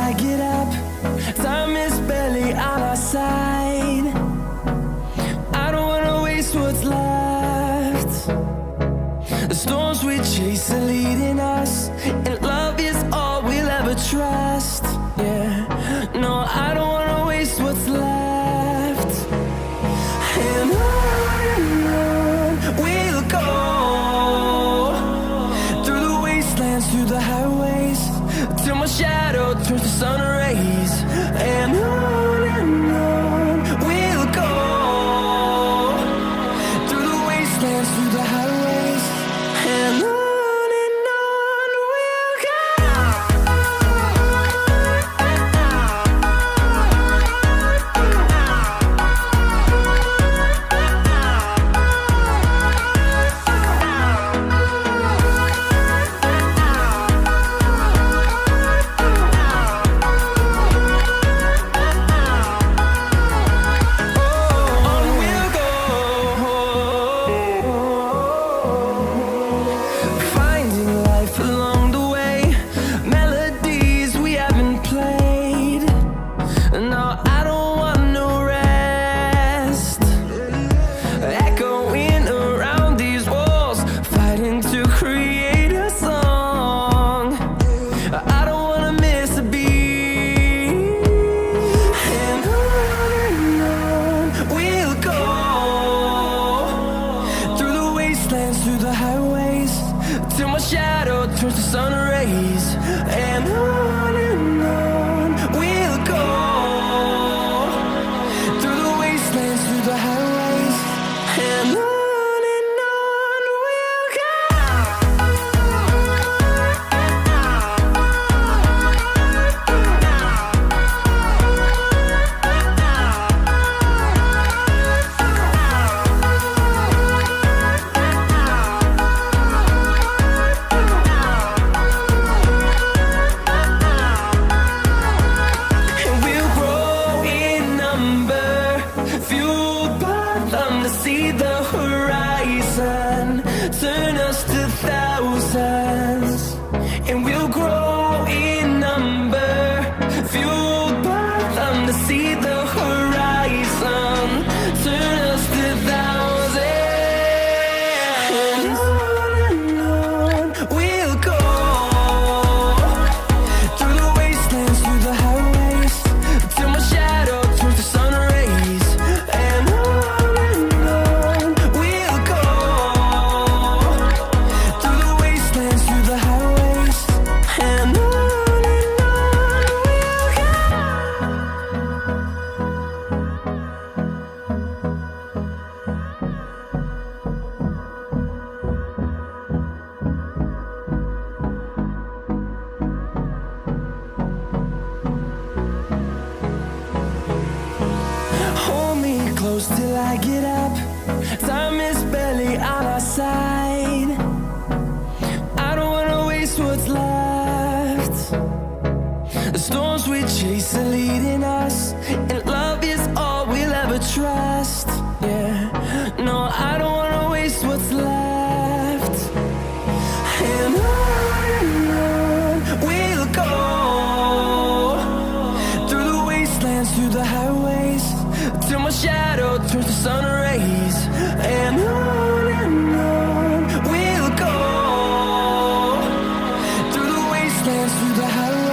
I get up. Time is barely on our side. I don't wanna waste what's left. The storms we chase are leading us, and love is all we'll ever trust. Yeah, no, I don't wanna waste what's left. And on we'll go, through the wastelands, through the highways, till my shadow turns to sun rays. And on we'll go, through the wastelands, through the highways, and on we'll go. Through the highways, till my shadow turns to sun rays. And on we'll go, through the wastelands, through the highways, and on we'll go. See the horizon turn us to thousands, and we'll grow in number, fueled by them. To see the horizon turn us to thousands, and on we'll go, through the wastelands, through the highways, till my shadow turns to sun rays. And close till I get up. Time is barely on our side. I don't wanna waste what's left. The storms we chase are leading us, and love is all we'll ever trust. Yeah, no, I don't wanna waste what's left. And on we'll go, through the wastelands, through the highways, till my shadow turns to sun rays. And on we'll go, through the wastelands, through the highways.